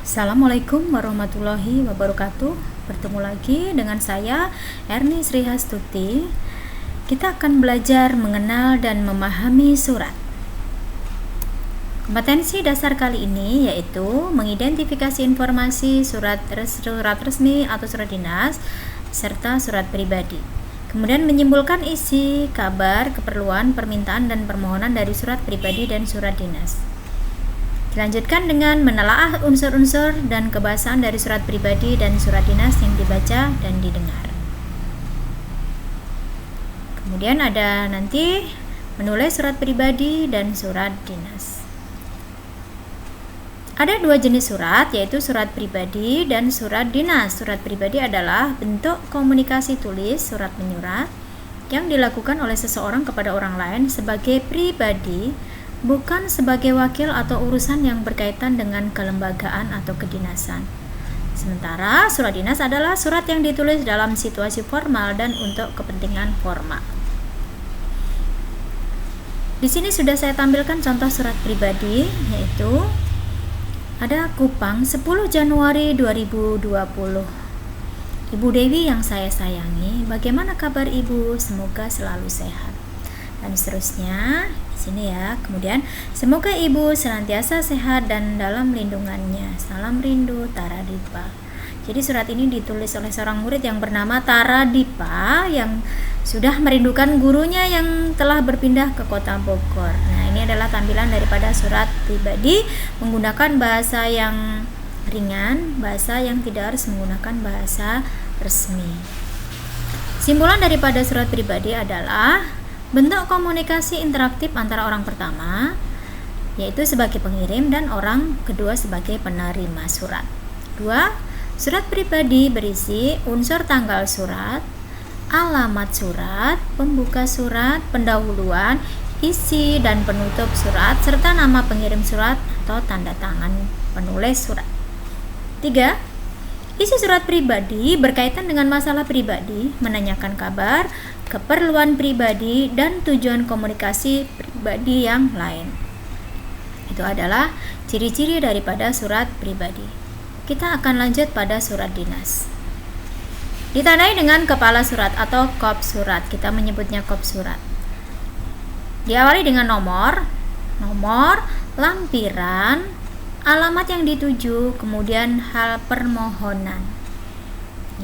Assalamualaikum warahmatullahi wabarakatuh. Bertemu lagi dengan saya Erni Srihastuti. Kita akan belajar mengenal dan memahami surat. Kompetensi dasar kali ini yaitu mengidentifikasi informasi surat resmi atau surat dinas serta surat pribadi. Kemudian menyimpulkan isi, kabar, keperluan, permintaan dan permohonan dari surat pribadi dan surat dinas. Dilanjutkan dengan menelaah unsur-unsur dan kebahasaan dari surat pribadi dan surat dinas yang dibaca dan didengar. Kemudian ada nanti menulis surat pribadi dan surat dinas. Ada dua jenis surat, yaitu surat pribadi dan surat dinas. Surat pribadi adalah bentuk komunikasi tulis, surat menyurat, yang dilakukan oleh seseorang kepada orang lain sebagai pribadi, bukan sebagai wakil atau urusan yang berkaitan dengan kelembagaan atau kedinasan. Sementara surat dinas adalah surat yang ditulis dalam situasi formal dan untuk kepentingan formal. Di sini sudah saya tampilkan contoh surat pribadi, yaitu ada Kupang 10 Januari 2020. Ibu Dewi yang saya sayangi, bagaimana kabar Ibu? Semoga selalu sehat. Dan seterusnya di sini ya. Kemudian semoga Ibu senantiasa sehat dan dalam lindungannya. Salam rindu, Taradipa. Jadi surat ini ditulis oleh seorang murid yang bernama Taradipa yang sudah merindukan gurunya yang telah berpindah ke kota Bogor. Nah, ini adalah tampilan daripada surat pribadi menggunakan bahasa yang ringan, bahasa yang tidak harus menggunakan bahasa resmi. Simpulan daripada surat pribadi adalah bentuk komunikasi interaktif antara orang pertama, yaitu sebagai pengirim, dan orang kedua sebagai penerima surat. 2. Surat pribadi berisi unsur tanggal surat, alamat surat, pembuka surat, pendahuluan, isi dan penutup surat, serta nama pengirim surat atau tanda tangan penulis surat. 3. Isi surat pribadi berkaitan dengan masalah pribadi, menanyakan kabar, keperluan pribadi, dan tujuan komunikasi pribadi yang lain. Itu adalah ciri-ciri daripada surat pribadi. Kita akan lanjut pada surat dinas. Ditandai dengan kepala surat atau kop surat. Kita menyebutnya kop surat. Diawali dengan nomor, lampiran, alamat yang dituju, kemudian hal permohonan.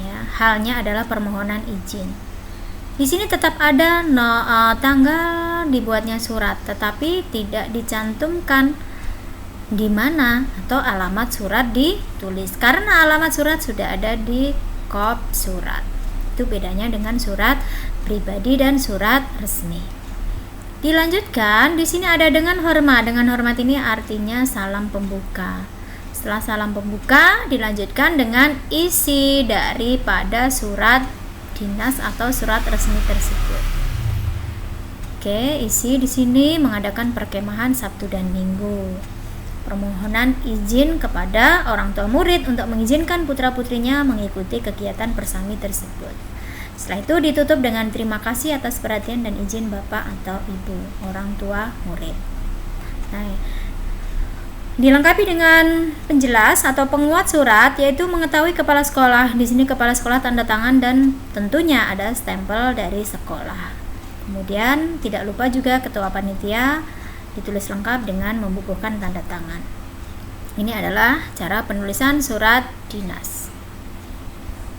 Ya, halnya adalah permohonan izin. Di sini tetap ada tanggal dibuatnya surat, tetapi tidak dicantumkan di mana atau alamat surat ditulis, karena alamat surat sudah ada di kop surat. Itu bedanya dengan surat pribadi dan surat resmi. Dilanjutkan, di sini ada dengan hormat. Dengan hormat ini artinya salam pembuka. Setelah salam pembuka, dilanjutkan dengan isi daripada surat dinas atau surat resmi tersebut. Oke, isi di sini mengadakan perkemahan Sabtu dan Minggu. Permohonan izin kepada orang tua murid untuk mengizinkan putra-putrinya mengikuti kegiatan persami tersebut. Setelah itu ditutup dengan terima kasih atas perhatian dan izin Bapak atau Ibu, orang tua murid. Nah, dilengkapi dengan penjelas atau penguat surat, yaitu mengetahui kepala sekolah. Di sini kepala sekolah tanda tangan dan tentunya ada stempel dari sekolah. Kemudian tidak lupa juga ketua panitia, ditulis lengkap dengan membubuhkan tanda tangan. Ini adalah cara penulisan surat dinas.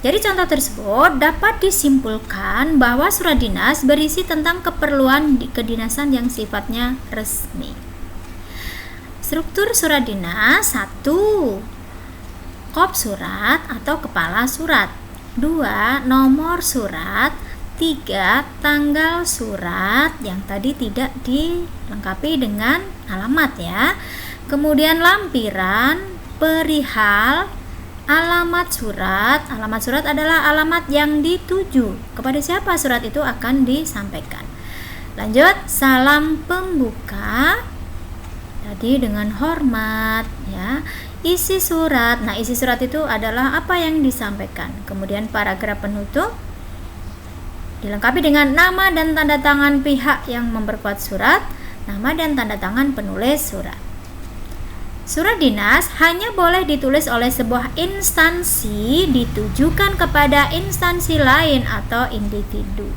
Jadi contoh tersebut dapat disimpulkan bahwa surat dinas berisi tentang keperluan kedinasan yang sifatnya resmi. Struktur surat dinas: 1. Kop surat atau kepala surat. 2. Nomor surat. 3. Tanggal surat yang tadi tidak dilengkapi dengan alamat ya. Kemudian lampiran, perihal, alamat surat. Alamat surat adalah alamat yang dituju, kepada siapa surat itu akan disampaikan. Lanjut, salam pembuka tadi dengan hormat ya. Isi surat. Nah, isi surat itu adalah apa yang disampaikan. Kemudian paragraf penutup dilengkapi dengan nama dan tanda tangan pihak yang memperkuat surat, nama dan tanda tangan penulis surat. Surat dinas hanya boleh ditulis oleh sebuah instansi ditujukan kepada instansi lain atau individu.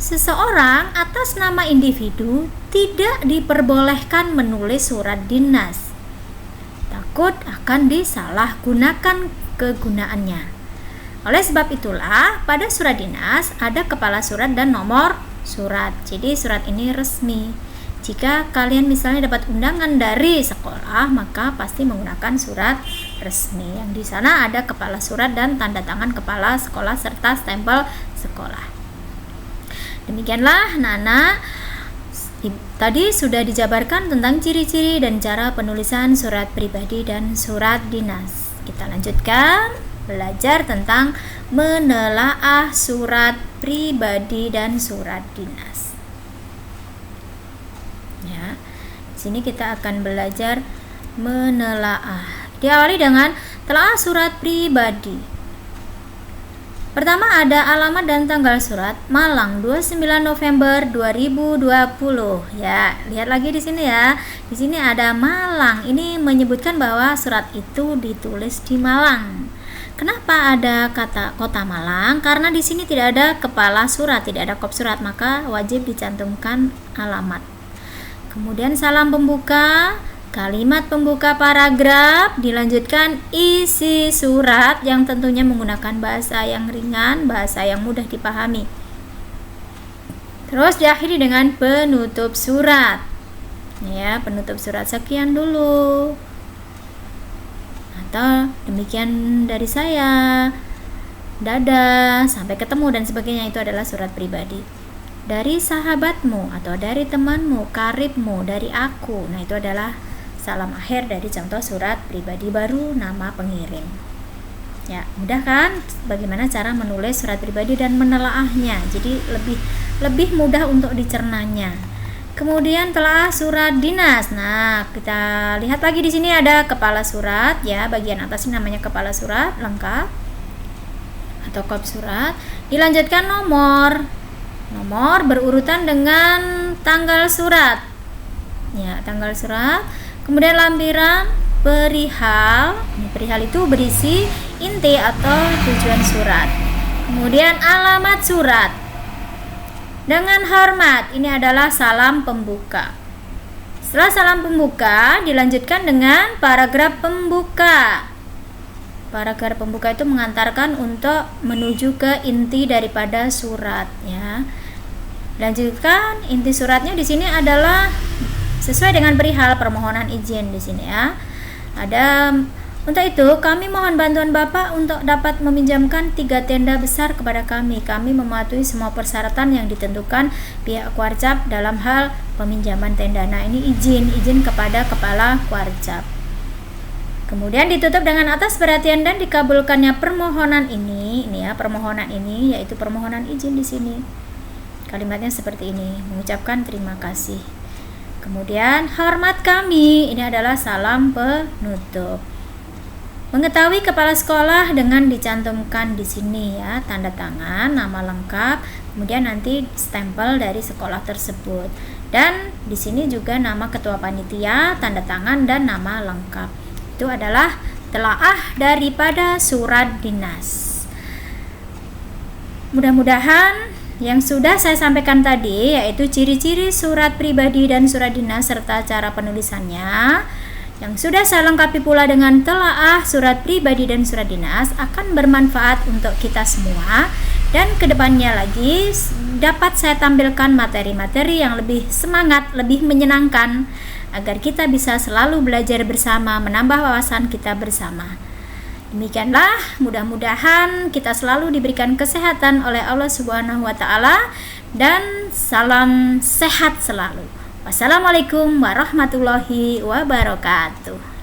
Seseorang atas nama individu tidak diperbolehkan menulis surat dinas. Takut akan disalahgunakan kegunaannya. Oleh sebab itulah, pada surat dinas ada kepala surat dan nomor surat. Jadi surat ini resmi. Jika kalian misalnya dapat undangan dari sekolah, maka pasti menggunakan surat resmi. Yang di sana ada kepala surat dan tanda tangan kepala sekolah serta stempel sekolah. Demikianlah Nana. Tadi sudah dijabarkan tentang ciri-ciri dan cara penulisan surat pribadi dan surat dinas. Kita lanjutkan belajar tentang menelaah surat pribadi dan surat dinas. Ya, di sini kita akan belajar menelaah. Diawali dengan telaah surat pribadi. Pertama ada alamat dan tanggal surat, Malang 29 November 2020. Ya, lihat lagi di sini ya. Di sini ada Malang. Ini menyebutkan bahwa surat itu ditulis di Malang. Kenapa ada kata kota Malang? Karena di sini tidak ada kepala surat, tidak ada kop surat, maka wajib dicantumkan alamat. Kemudian salam pembuka, kalimat pembuka paragraf, dilanjutkan isi surat yang tentunya menggunakan bahasa yang ringan, bahasa yang mudah dipahami. Terus diakhiri dengan penutup surat. Ya, penutup surat sekian dulu. Atau demikian dari saya. Dadah, sampai ketemu dan sebagainya, itu adalah surat pribadi. Dari sahabatmu atau dari temanmu, karibmu, dari aku. Nah, itu adalah salam akhir dari contoh surat pribadi, baru nama pengirim. Ya, mudah kan bagaimana cara menulis surat pribadi dan menelaahnya. Jadi lebih mudah untuk dicernanya. Kemudian telah surat dinas. Nah, kita lihat lagi di sini ada kepala surat ya, bagian atas ini namanya kepala surat lengkap atau kop surat. Dilanjutkan nomor berurutan dengan tanggal surat. Ya, tanggal surat. Kemudian lampiran perihal. Perihal itu berisi inti atau tujuan surat. Kemudian alamat surat. Dengan hormat, ini adalah salam pembuka. Setelah salam pembuka, dilanjutkan dengan paragraf pembuka. Paragraf pembuka itu mengantarkan untuk menuju ke inti daripada surat ya. Lanjutkan inti suratnya di sini adalah sesuai dengan perihal permohonan izin di sini ya. Ada untuk itu kami mohon bantuan Bapak untuk dapat meminjamkan 3 tenda besar kepada kami. Kami mematuhi semua persyaratan yang ditentukan pihak Kuarcap dalam hal peminjaman tenda. Nah, ini izin kepada kepala Kuarcap. Kemudian ditutup dengan atas perhatian dan dikabulkannya permohonan ini ya, permohonan ini yaitu permohonan izin di sini. Kalimatnya seperti ini, mengucapkan terima kasih. Kemudian hormat kami, ini adalah salam penutup. Mengetahui kepala sekolah dengan dicantumkan di sini ya, tanda tangan, nama lengkap, kemudian nanti stempel dari sekolah tersebut. Dan di sini juga nama ketua panitia, tanda tangan dan nama lengkap. Itu adalah telaah daripada surat dinas. Mudah-mudahan yang sudah saya sampaikan tadi, yaitu ciri-ciri surat pribadi dan surat dinas serta cara penulisannya, yang sudah saya lengkapi pula dengan telaah surat pribadi dan surat dinas, akan bermanfaat untuk kita semua. Dan kedepannya lagi dapat saya tampilkan materi-materi yang lebih semangat, lebih menyenangkan, agar kita bisa selalu belajar bersama, menambah wawasan kita bersama. Demikianlah, mudah-mudahan kita selalu diberikan kesehatan oleh Allah Subhanahu wa taala dan salam sehat selalu. Wassalamualaikum warahmatullahi wabarakatuh.